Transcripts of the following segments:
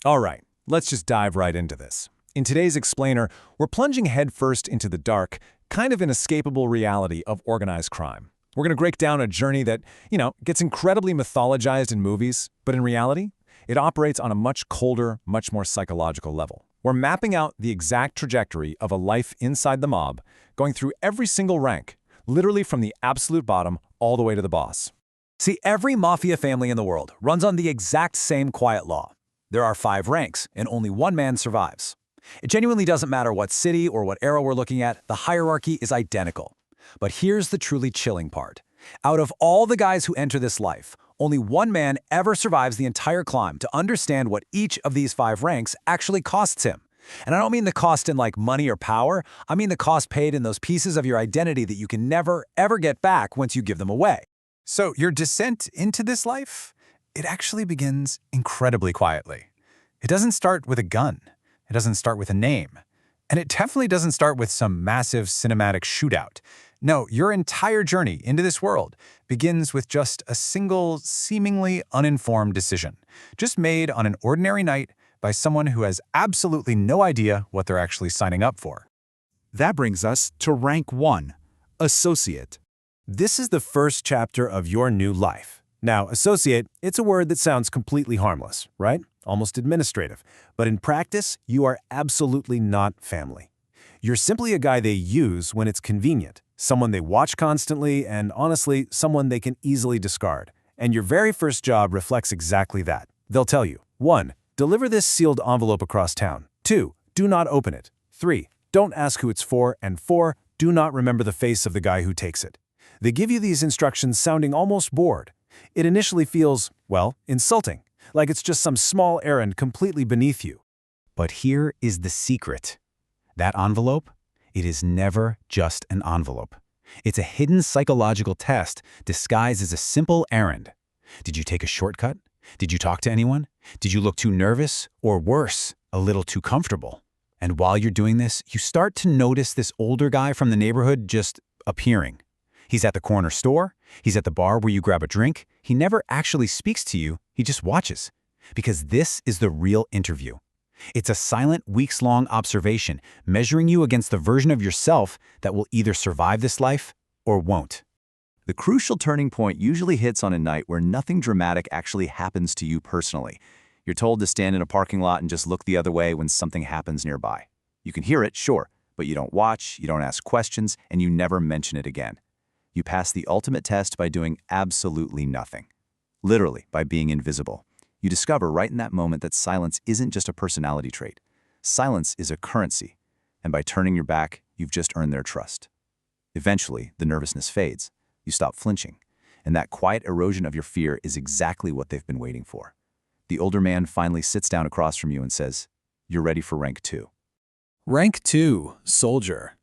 All right, let's just dive right into this. In today's explainer, we're plunging headfirst into the dark, kind of inescapable reality of organized crime. We're going to break down a journey that, gets incredibly mythologized in movies, but in reality, it operates on a much colder, much more psychological level. We're mapping out the exact trajectory of a life inside the mob, going through every single rank, literally from the absolute bottom all the way to the boss. See, every mafia family in the world runs on the exact same quiet law. There are 5 ranks, and only one man survives. It genuinely doesn't matter what city or what era we're looking at, the hierarchy is identical. But here's the truly chilling part. Out of all the guys who enter this life, only one man ever survives the entire climb to understand what each of these 5 ranks actually costs him. And I don't mean the cost in like money or power, I mean the cost paid in those pieces of your identity that you can never, ever get back once you give them away. So your descent into this life? It actually begins incredibly quietly. It doesn't start with a gun. It doesn't start with a name. And it definitely doesn't start with some massive cinematic shootout. No, your entire journey into this world begins with just a single, seemingly uninformed decision, just made on an ordinary night by someone who has absolutely no idea what they're actually signing up for. That brings us to rank 1, associate. This is the first chapter of your new life. Now, associate, it's a word that sounds completely harmless, right? Almost administrative. But in practice, you are absolutely not family. You're simply a guy they use when it's convenient, someone they watch constantly, and honestly, someone they can easily discard. And your very first job reflects exactly that. They'll tell you, 1. Deliver this sealed envelope across town. 2. Do not open it. 3. Don't ask who it's for. And 4. Do not remember the face of the guy who takes it. They give you these instructions sounding almost bored. It initially feels, well, insulting, like it's just some small errand completely beneath you. But here is the secret. That envelope, it is never just an envelope. It's a hidden psychological test disguised as a simple errand. Did you take a shortcut? Did you talk to anyone? Did you look too nervous? Or worse, a little too comfortable? And while you're doing this, you start to notice this older guy from the neighborhood just appearing. He's at the corner store. He's at the bar where you grab a drink. He never actually speaks to you. He just watches. Because this is the real interview. It's a silent, weeks-long observation measuring you against the version of yourself that will either survive this life or won't. The crucial turning point usually hits on a night where nothing dramatic actually happens to you personally. You're told to stand in a parking lot and just look the other way when something happens nearby. You can hear it, sure, but you don't watch, you don't ask questions, and you never mention it again. You pass the ultimate test by doing absolutely nothing. Literally, by being invisible. You discover right in that moment that silence isn't just a personality trait. Silence is a currency, and by turning your back, you've just earned their trust. Eventually, the nervousness fades. You stop flinching, and that quiet erosion of your fear is exactly what they've been waiting for. The older man finally sits down across from you and says, "You're ready for rank 2. Rank 2, soldier.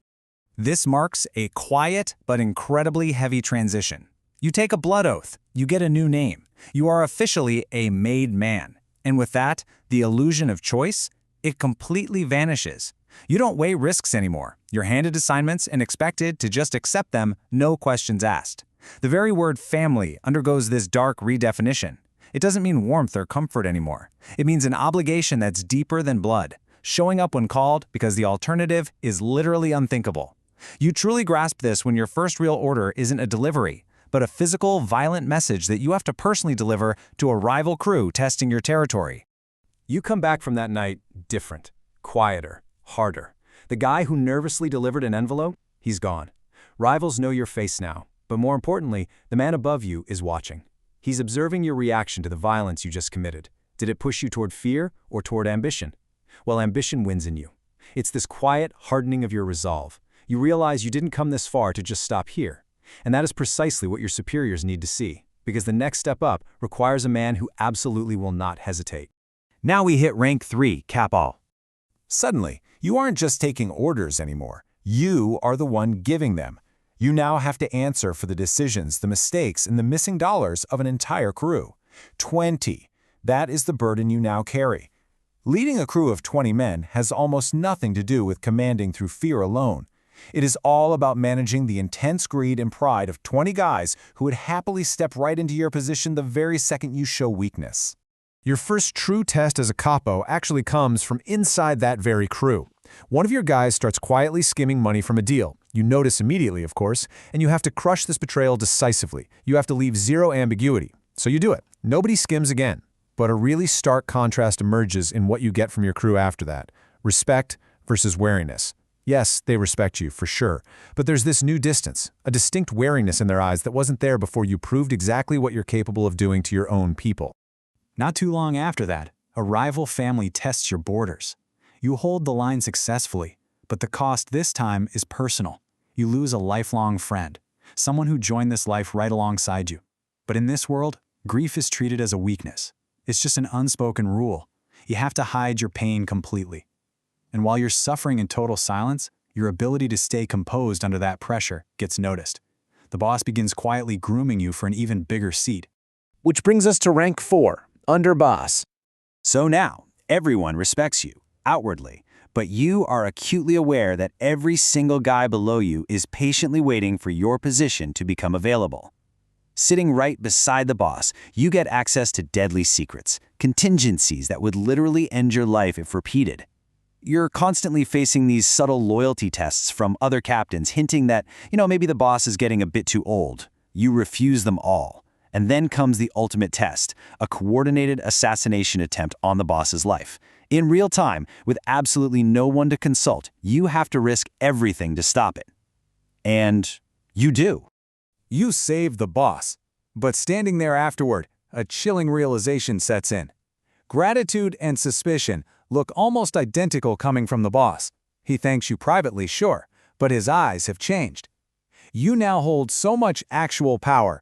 This marks a quiet but incredibly heavy transition. You take a blood oath. You get a new name. You are officially a made man. And with that, the illusion of choice, it completely vanishes. You don't weigh risks anymore. You're handed assignments and expected to just accept them, no questions asked. The very word family undergoes this dark redefinition. It doesn't mean warmth or comfort anymore. It means an obligation that's deeper than blood, showing up when called because the alternative is literally unthinkable. You truly grasp this when your first real order isn't a delivery, but a physical, violent message that you have to personally deliver to a rival crew testing your territory. You come back from that night different, quieter, harder. The guy who nervously delivered an envelope, he's gone. Rivals know your face now, but more importantly, the man above you is watching. He's observing your reaction to the violence you just committed. Did it push you toward fear or toward ambition? Well, ambition wins in you. It's this quiet hardening of your resolve. You realize you didn't come this far to just stop here. And that is precisely what your superiors need to see, because the next step up requires a man who absolutely will not hesitate. Now we hit rank 3, Capo. Suddenly, you aren't just taking orders anymore. You are the one giving them. You now have to answer for the decisions, the mistakes, and the missing dollars of an entire crew. 20. That is the burden you now carry. Leading a crew of 20 men has almost nothing to do with commanding through fear alone. It is all about managing the intense greed and pride of 20 guys who would happily step right into your position the very second you show weakness. Your first true test as a capo actually comes from inside that very crew. One of your guys starts quietly skimming money from a deal. You notice immediately, of course, and you have to crush this betrayal decisively. You have to leave zero ambiguity. So you do it. Nobody skims again. But a really stark contrast emerges in what you get from your crew after that. Respect versus wariness. Yes, they respect you, for sure. But there's this new distance, a distinct wariness in their eyes that wasn't there before you proved exactly what you're capable of doing to your own people. Not too long after that, a rival family tests your borders. You hold the line successfully, but the cost this time is personal. You lose a lifelong friend, someone who joined this life right alongside you. But in this world, grief is treated as a weakness. It's just an unspoken rule. You have to hide your pain completely. And while you're suffering in total silence, your ability to stay composed under that pressure gets noticed. The boss begins quietly grooming you for an even bigger seat. Which brings us to rank 4, Underboss. So now, everyone respects you, outwardly, but you are acutely aware that every single guy below you is patiently waiting for your position to become available. Sitting right beside the boss, you get access to deadly secrets, contingencies that would literally end your life if repeated. You're constantly facing these subtle loyalty tests from other captains hinting that, maybe the boss is getting a bit too old. You refuse them all. And then comes the ultimate test, a coordinated assassination attempt on the boss's life. In real time, with absolutely no one to consult, you have to risk everything to stop it. And you do. You saved the boss. But standing there afterward, a chilling realization sets in. Gratitude and suspicion look almost identical coming from the boss. He thanks you privately, sure, but his eyes have changed. You now hold so much actual power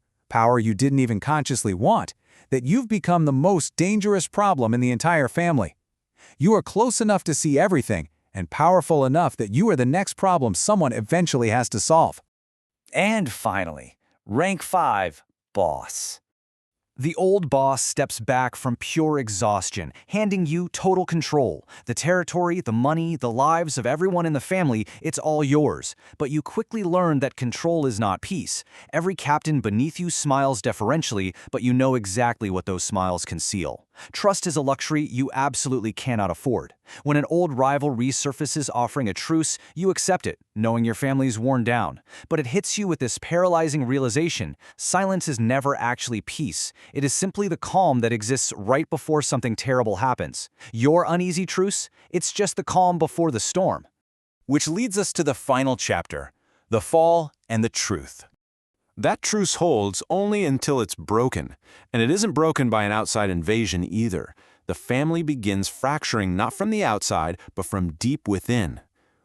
you didn't even consciously want, that you've become the most dangerous problem in the entire family. You are close enough to see everything, and powerful enough that you are the next problem someone eventually has to solve. And finally, rank 5, Boss. The old boss steps back from pure exhaustion, handing you total control. The territory, the money, the lives of everyone in the family, it's all yours. But you quickly learn that control is not peace. Every captain beneath you smiles deferentially, but you know exactly what those smiles conceal. Trust is a luxury you absolutely cannot afford. When an old rival resurfaces offering a truce, you accept it, knowing your family's worn down. But it hits you with this paralyzing realization: silence is never actually peace. It is simply the calm that exists right before something terrible happens. Your uneasy truce? It's just the calm before the storm. Which leads us to the final chapter, the fall and the truth. That truce holds only until it's broken, and it isn't broken by an outside invasion either. The family begins fracturing not from the outside, but from deep within.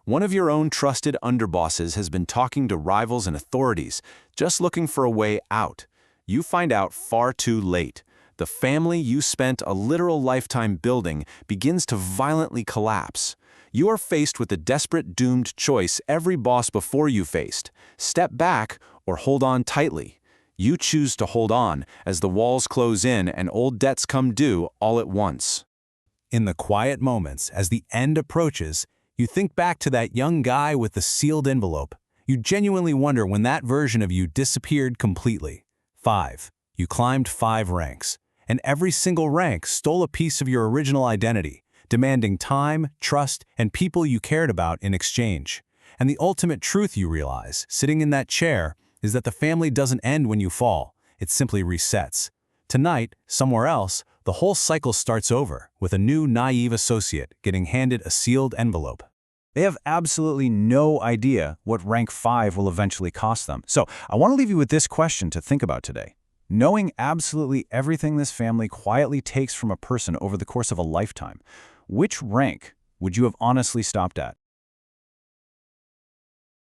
One of your own trusted underbosses has been talking to rivals and authorities, just looking for a way out. You find out far too late. The family you spent a literal lifetime building begins to violently collapse. You are faced with the desperate, doomed choice every boss before you faced: step back or hold on tightly. You choose to hold on as the walls close in and old debts come due all at once. In the quiet moments, as the end approaches, you think back to that young guy with the sealed envelope. You genuinely wonder when that version of you disappeared completely. 5. You climbed 5 ranks, and every single rank stole a piece of your original identity, demanding time, trust, and people you cared about in exchange. And the ultimate truth you realize, sitting in that chair, is that the family doesn't end when you fall. It simply resets. Tonight, somewhere else, the whole cycle starts over, with a new naive associate getting handed a sealed envelope. They have absolutely no idea what rank 5 will eventually cost them. So I want to leave you with this question to think about today. Knowing absolutely everything this family quietly takes from a person over the course of a lifetime, which rank would you have honestly stopped at?